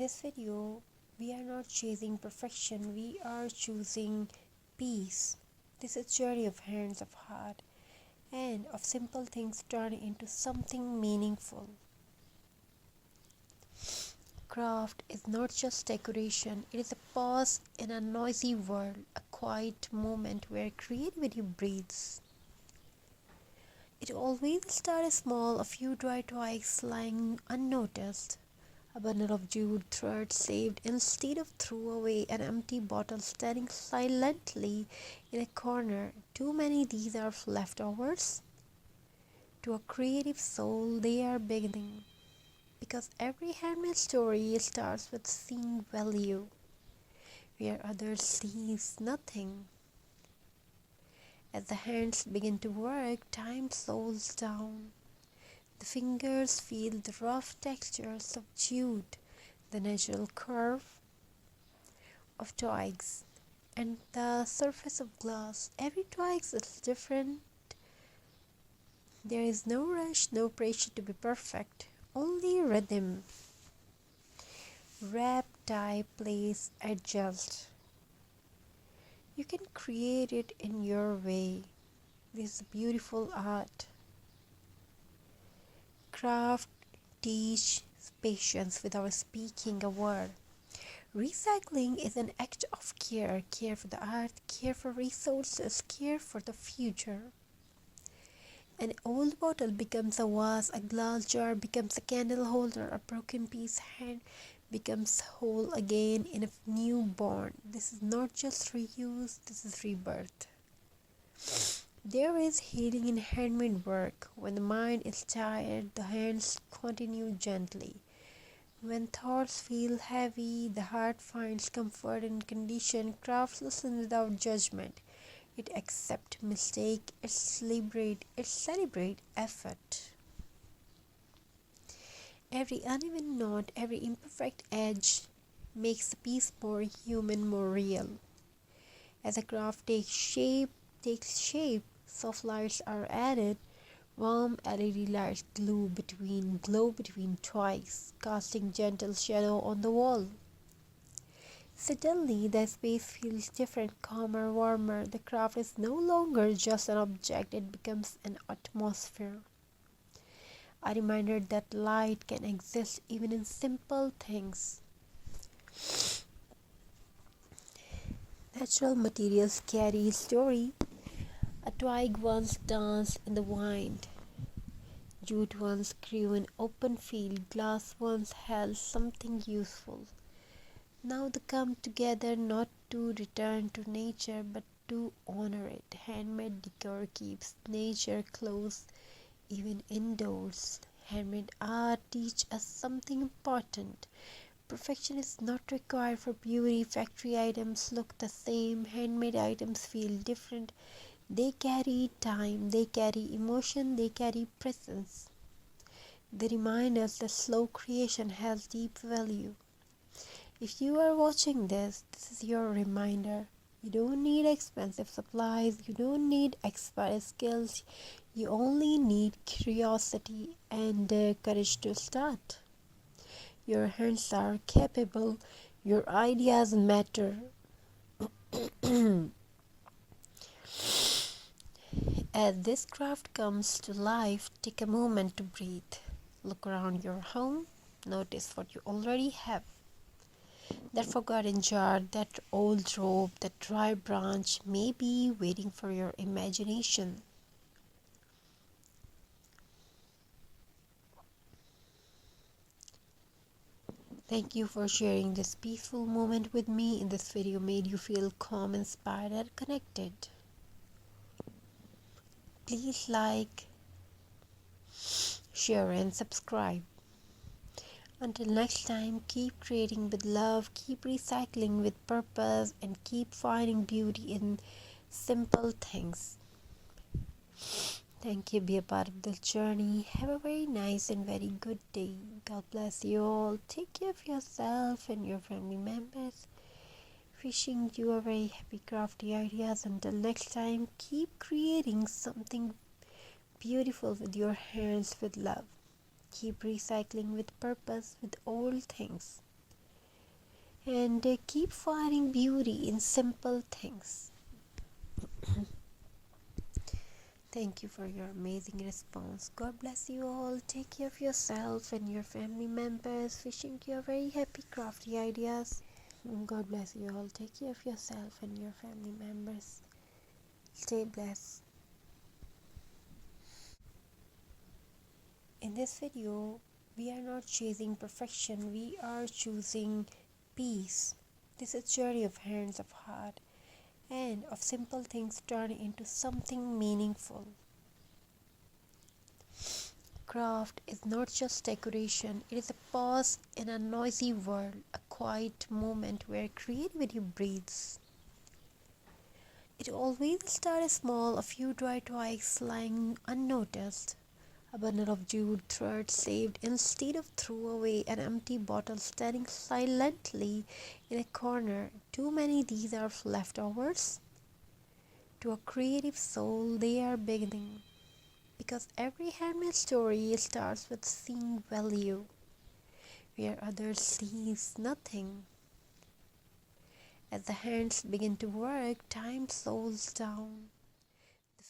this video, we are not chasing perfection, we are choosing peace. This is a journey of hands, of heart, and of simple things turning into something meaningful. Craft is not just decoration, it is a pause in a noisy world, a quiet moment where creativity breathes. It always starts small, a few dry twigs lying unnoticed, a bundle of jute thread saved instead of threw away, an empty bottle standing silently in a corner. Too many these are leftovers. To a creative soul, they are beginning. Because every handmade story starts with seeing value where others sees nothing. As the hands begin to work, time slows down. The fingers feel the rough textures of jute, the natural curve of twigs, and the surface of glass. Every twig is different. There is no rush, no pressure to be perfect, only rhythm. Wrap, tie, place, adjust. You can create it in your way. This is beautiful art. Craft teach patience without speaking a word. Recycling is an act of care, care for the earth, care for resources, care for the future. An old bottle becomes a vase, a glass jar becomes a candle holder, a broken piece hand becomes whole again in a new bond. This is not just reuse, this is rebirth. There is healing in handmade work. When the mind is tired, the hands continue gently. When thoughts feel heavy, the heart finds comfort in condition. Crafts listen without judgment. It accepts mistake, it celebrate effort. Every uneven knot, every imperfect edge makes the piece more human, more real. As a craft takes shape, soft lights are added. Warm LED lights glow between twigs, casting gentle shadow on the wall. Suddenly, the space feels different, calmer, warmer. The craft is no longer just an object, it becomes an atmosphere. A reminder that light can exist even in simple things. Natural materials carry story. A twig once danced in the wind. Jute once grew in open field. Glass once held something useful. Now they come together not to return to nature but to honor it. Handmade decor keeps nature close even indoors. Handmade art teaches us something important. Perfection is not required for beauty. Factory items look the same. Handmade items feel different. They carry time, they carry emotion, they carry presence. They remind us that slow creation has deep value. If you are watching this, this is your reminder. You don't need expensive supplies, you don't need expert skills, you only need curiosity and courage to start. Your hands are capable, your ideas matter. As this craft comes to life, take a moment to breathe. Look around your home, notice what you already have. That forgotten jar, that old rope, that dry branch may be waiting for your imagination. Thank you for sharing this peaceful moment with me. In this video made you feel calm, inspired, and connected. Please like, share, and subscribe. Until next time, keep creating with love, keep recycling with purpose, and keep finding beauty in simple things. Thank you. Be a part of this journey. Have a very nice and very good day. God bless you all. Take care of yourself and your family members. Wishing you a very happy crafty ideas. Until next time, keep creating something beautiful with your hands with love. Keep recycling with purpose with old things. and keep finding beauty in simple things. Thank you for your amazing response. God bless you all. Take care of yourself and your family members. Wishing you a very happy crafty ideas. God bless you all. Take care of yourself and your family members. Stay blessed. In this video, we are not chasing perfection. We are choosing peace. This is journey of hands, of heart, and of simple things turn into something meaningful. Craft is not just decoration, it is a pause in a noisy world, a quiet moment where creativity breathes. It always starts small, a few dry twigs lying unnoticed, a bundle of jute thread saved instead of throw away, an empty bottle standing silently in a corner. Too many these are leftovers. To a creative soul, they are beginning. Because every handmade story starts with seeing value where others sees nothing. As the hands begin to work, time slows down. The